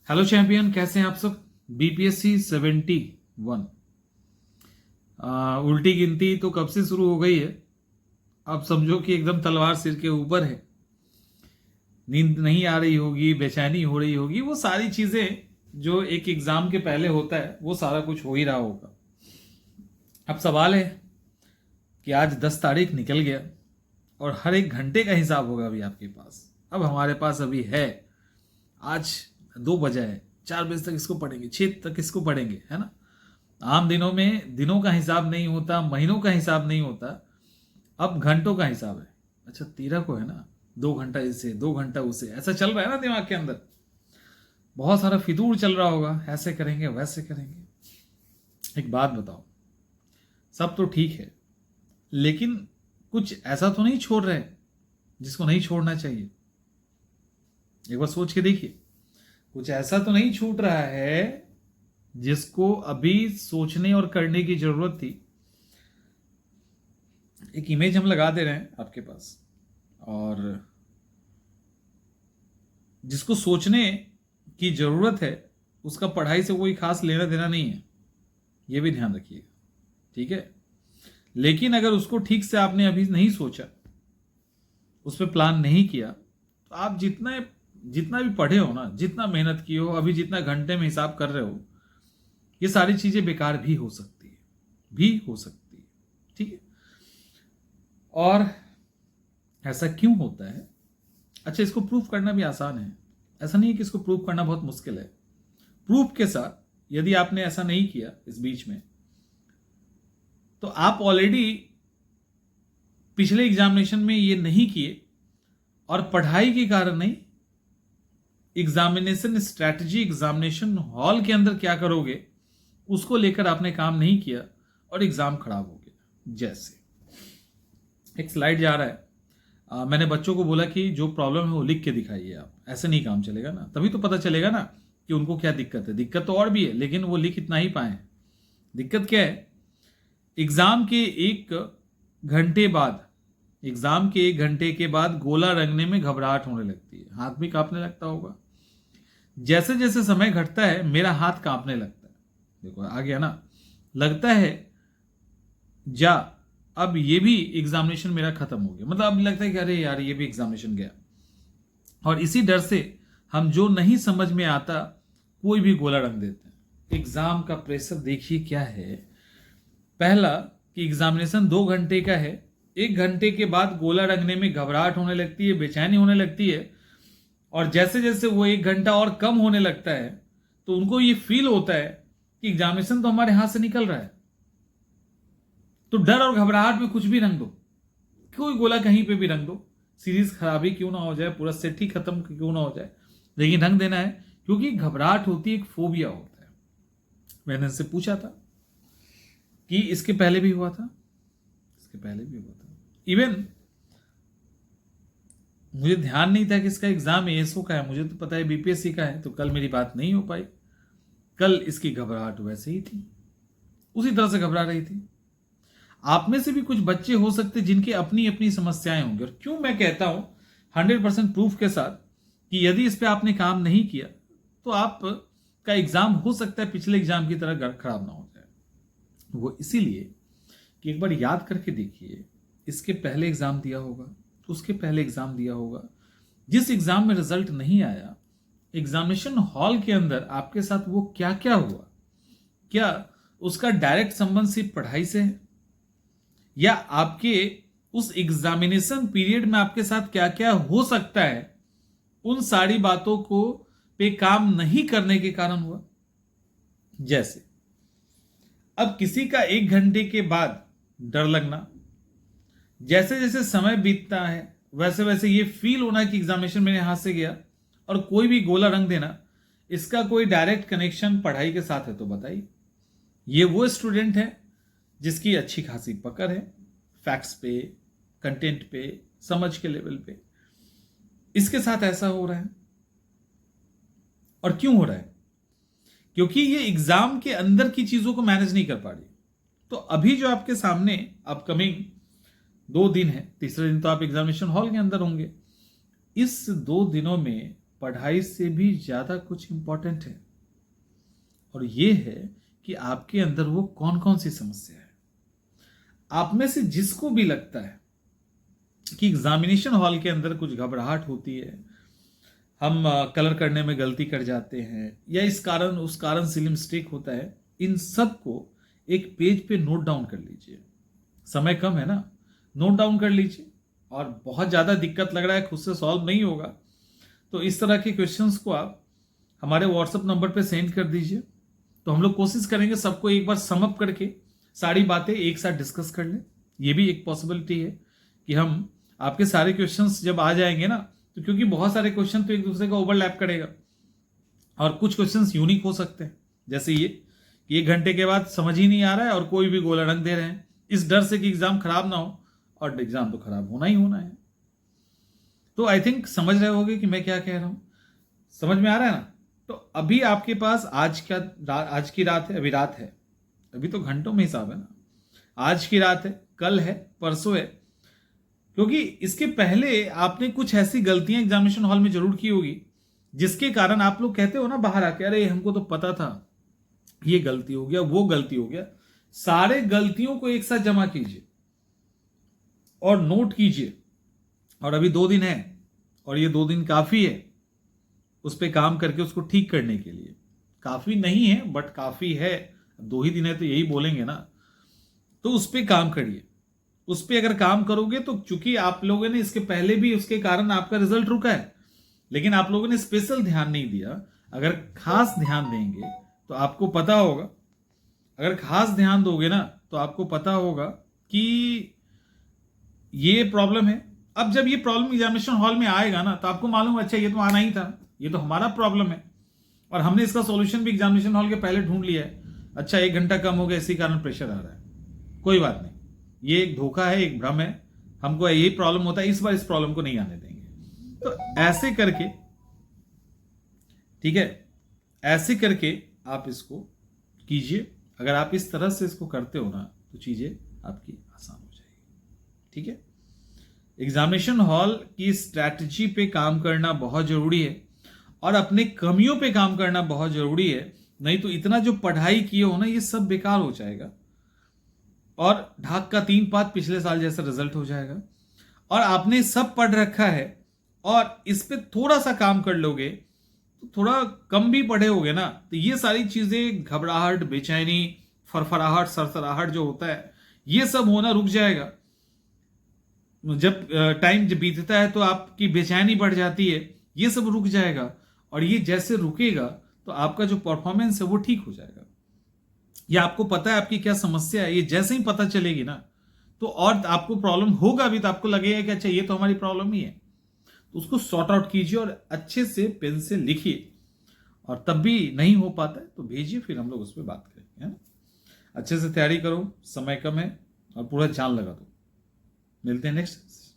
Hello champion, कैसे हैं आप सब। बीपीएससी 71 उल्टी गिनती तो कब से शुरू हो गई है। आप समझो कि एकदम तलवार सिर के ऊपर है। नींद नहीं आ रही होगी, बेचैनी हो रही होगी, वो सारी चीजें जो एक एग्जाम के पहले होता है वो सारा कुछ हो ही रहा होगा। अब सवाल है कि आज 10 तारीख निकल गया और हर एक घंटे का हिसाब होगा अभी आपके पास। अब हमारे पास अभी है, आज 2 बजे है, 4 बजे तक इसको पढ़ेंगे, 6 तक इसको पढ़ेंगे, है ना। आम दिनों में दिनों का हिसाब नहीं होता, महीनों का हिसाब नहीं होता, अब घंटों का हिसाब है। अच्छा 13 को है ना, 2 घंटा इसे 2 घंटा उसे, ऐसा चल रहा है ना दिमाग के अंदर। बहुत सारा फितूर चल रहा होगा, ऐसे करेंगे वैसे करेंगे। एक बात बताओ, सब तो ठीक है लेकिन कुछ ऐसा तो नहीं छोड़ रहे जिसको नहीं छोड़ना चाहिए। एक बार सोच के देखिए, कुछ ऐसा तो नहीं छूट रहा है जिसको अभी सोचने और करने की जरूरत थी। एक इमेज हम लगा दे रहे हैं आपके पास, और जिसको सोचने की जरूरत है उसका पढ़ाई से कोई खास लेना देना नहीं है, यह भी ध्यान रखिएगा, ठीक है। लेकिन अगर उसको ठीक से आपने अभी नहीं सोचा, उस पर प्लान नहीं किया, तो आप जितना जितना भी पढ़े हो ना, जितना मेहनत की हो, अभी जितना घंटे में हिसाब कर रहे हो, ये सारी चीजें बेकार भी हो सकती है, ठीक है। और ऐसा क्यों होता है? अच्छा, इसको प्रूफ करना भी आसान है, ऐसा नहीं है कि इसको प्रूफ करना बहुत मुश्किल है। प्रूफ के साथ, यदि आपने ऐसा नहीं किया इस बीच में, तो आप ऑलरेडी पिछले एग्जामिनेशन में ये नहीं किए, और पढ़ाई के कारण नहीं, एग्जामिनेशन स्ट्रैटेजी, एग्जामिनेशन हॉल के अंदर क्या करोगे उसको लेकर आपने काम नहीं किया और एग्जाम खराब हो गया। जैसे एक स्लाइड जा रहा है, मैंने बच्चों को बोला कि जो प्रॉब्लम है वो लिख के दिखाइए आप, ऐसे नहीं काम चलेगा ना, तभी तो पता चलेगा ना कि उनको क्या दिक्कत है। दिक्कत तो और भी है लेकिन वो लिख इतना ही पाए। दिक्कत क्या है? एग्जाम के 1 घंटे बाद, गोला रंगने में घबराहट होने लगती है, हाथ भी कांपने लगता होगा। जैसे जैसे समय घटता है मेरा हाथ कांपने लगता है। देखो आ गया ना, लगता है जा अब ये भी एग्जामिनेशन मेरा खत्म हो गया, मतलब अब लगता है कि अरे यार ये भी एग्जामिनेशन गया। और इसी डर से हम जो नहीं समझ में आता कोई भी गोला रंग देते हैं। एग्जाम का प्रेशर देखिए क्या है। पहला कि एग्जामिनेशन 2 घंटे का है, 1 घंटे के बाद गोला रंगने में घबराहट होने लगती है, बेचैनी होने लगती है। और जैसे जैसे वो 1 घंटा और कम होने लगता है तो उनको ये फील होता है कि एग्जामिनेशन तो हमारे हाथ से निकल रहा है। तो डर और घबराहट में कुछ भी रंग दो, कोई गोला कहीं पे भी रंग दो, सीरीज खराब ही क्यों ना हो जाए, पूरा सेट ही खत्म क्यों ना हो जाए, लेकिन रंग देना है। क्योंकि घबराहट होती है, एक फोबिया होता है। मैंने इनसे पूछा था कि इसके पहले भी हुआ था, इवन मुझे ध्यान नहीं था कि इसका एग्जाम एएसओ का है, मुझे तो पता है बीपीएससी का है, तो कल मेरी बात नहीं हो पाई। कल इसकी घबराहट वैसे ही थी, उसी तरह से घबरा रही थी। आप में से भी कुछ बच्चे हो सकते जिनकी अपनी अपनी समस्याएं होंगी। और क्यों मैं कहता हूं 100% प्रूफ के साथ कि यदि इस पे आपने काम नहीं किया तो आप का एग्जाम हो सकता है पिछले एग्जाम की तरह खराब ना हो जाए। वो इसीलिए कि एक बार याद करके देखिए, इसके पहले एग्जाम दिया होगा, उसके पहले एग्जाम दिया होगा, जिस एग्जाम में रिजल्ट नहीं आया, एग्जामिनेशन हॉल के अंदर आपके साथ वो क्या क्या हुआ, क्या उसका डायरेक्ट संबंध सिर्फ पढ़ाई से है, या आपके उस एग्जामिनेशन पीरियड में आपके साथ क्या क्या हो सकता है, उन सारी बातों को पे काम नहीं करने के कारण हुआ। जैसे अब किसी का 1 घंटे के बाद डर लगना, जैसे जैसे समय बीतता है वैसे वैसे ये फील होना कि एग्जामिनेशन मेरे हाथ से गया, और कोई भी गोला रंग देना, इसका कोई डायरेक्ट कनेक्शन पढ़ाई के साथ है तो बताइए। ये वो स्टूडेंट है जिसकी अच्छी खासी पकड़ है फैक्ट्स पे, कंटेंट पे, समझ के लेवल पे, इसके साथ ऐसा हो रहा है। और क्यों हो रहा है? क्योंकि ये एग्जाम के अंदर की चीजों को मैनेज नहीं कर पा रही। तो अभी जो आपके सामने अपकमिंग 2 दिन है, तीसरे दिन तो आप एग्जामिनेशन हॉल के अंदर होंगे। इस 2 दिनों में पढ़ाई से भी ज़्यादा कुछ इम्पोर्टेंट है, और ये है कि आपके अंदर वो कौन कौन सी समस्या है। आप में से जिसको भी लगता है कि एग्जामिनेशन हॉल के अंदर कुछ घबराहट होती है, हम कलर करने में गलती कर जाते हैं, या इस कारण उस कारण से मिस्टेक होता है, इन सब को एक पेज पे नोट डाउन कर लीजिए। समय कम है ना, नोट डाउन कर लीजिए। और बहुत ज़्यादा दिक्कत लग रहा है, खुद से सॉल्व नहीं होगा, तो इस तरह के क्वेश्चंस को आप हमारे व्हाट्सएप नंबर पे सेंड कर दीजिए। तो हम लोग कोशिश करेंगे सबको एक बार सम अप करके सारी बातें एक साथ डिस्कस कर लें। ये भी एक पॉसिबिलिटी है कि हम आपके सारे क्वेश्चंस जब आ जाएंगे ना, तो क्योंकि बहुत सारे क्वेश्चन तो एक दूसरे का ओवरलैप करेगा, और कुछ क्वेश्चंस यूनिक हो सकते हैं, जैसे ये कि 1 घंटे के बाद समझ ही नहीं आ रहा है और कोई भी गोला रंग दे रहे हैं, इस डर से कि एग्जाम खराब ना हो, और एग्जाम तो खराब होना ही होना है। तो आई थिंक समझ रहे होगे कि मैं क्या कह रहा हूं, समझ में आ रहा है ना। तो अभी आपके पास आज की रात है, अभी रात है, अभी तो घंटों में हिसाब है ना, आज की रात है, कल है, परसों है, क्योंकि इसके पहले आपने कुछ ऐसी गलतियां एग्जामिनेशन हॉल में जरूर की होगी जिसके कारण आप लोग कहते हो ना बाहर आके, अरे हमको तो पता था, ये गलती हो गया, वो गलती हो गया। सारे गलतियों को एक साथ जमा कीजिए और नोट कीजिए। और अभी 2 दिन है, और ये 2 दिन काफी है उस पर काम करके उसको ठीक करने के लिए। काफी नहीं है बट काफी है, 2 ही दिन है तो यही बोलेंगे ना। तो उस पर काम करिए, उस पर अगर काम करोगे तो, चूंकि आप लोगों ने इसके पहले भी उसके कारण आपका रिजल्ट रुका है, लेकिन आप लोगों ने स्पेशल ध्यान नहीं दिया। अगर खास ध्यान देंगे तो आपको पता होगा, अगर खास ध्यान दोगे ना तो आपको पता होगा कि ये प्रॉब्लम है। अब जब ये प्रॉब्लम एग्जामिनेशन हॉल में आएगा ना, तो आपको मालूम, अच्छा ये तो आना ही था, ये तो हमारा प्रॉब्लम है, और हमने इसका सॉल्यूशन भी एग्जामिनेशन हॉल के पहले ढूंढ लिया है। अच्छा 1 घंटा कम हो गया, इसी कारण प्रेशर आ रहा है, कोई बात नहीं, ये एक धोखा है, एक भ्रम है, हमको यही प्रॉब्लम होता है, इस बार इस प्रॉब्लम को नहीं आने देंगे। तो ऐसे करके, ठीक है, ऐसे करके आप इसको कीजिए। अगर आप इस तरह से इसको करते हो ना, तो चीजें आपकी आसान हो जाएगी। ठीक है, एग्जामिनेशन हॉल की स्ट्रैटेजी पे काम करना बहुत जरूरी है, और अपने कमियों पे काम करना बहुत जरूरी है। नहीं तो इतना जो पढ़ाई किए हो ना, ये सब बेकार हो जाएगा, और ढाक का 3 पात पिछले साल जैसा रिजल्ट हो जाएगा। और आपने सब पढ़ रखा है और इस पे थोड़ा सा काम कर लोगे, तो थोड़ा कम भी पढ़े होगे ना, तो ये सारी चीजें, घबराहट, बेचैनी, फरफराहट, सरसराहट जो होता है, ये सब होना रुक जाएगा। जब टाइम जब बीतता है तो आपकी बेचैनी बढ़ जाती है, ये सब रुक जाएगा, और ये जैसे रुकेगा तो आपका जो परफॉर्मेंस है वो ठीक हो जाएगा। या आपको पता है आपकी क्या समस्या है, ये जैसे ही पता चलेगी ना, तो और आपको प्रॉब्लम होगा भी, तो आपको लगेगा कि अच्छा ये तो हमारी प्रॉब्लम ही है। तो उसको सॉर्ट आउट कीजिए और अच्छे से पेन से लिखिए, और तब भी नहीं हो पाता है तो भेजिए, फिर हम लोग उस पर बात करेंगे, है ना। अच्छे से तैयारी करो, समय कम है, और पूरा जान लगा दो। मिलते हैं नेक्स्ट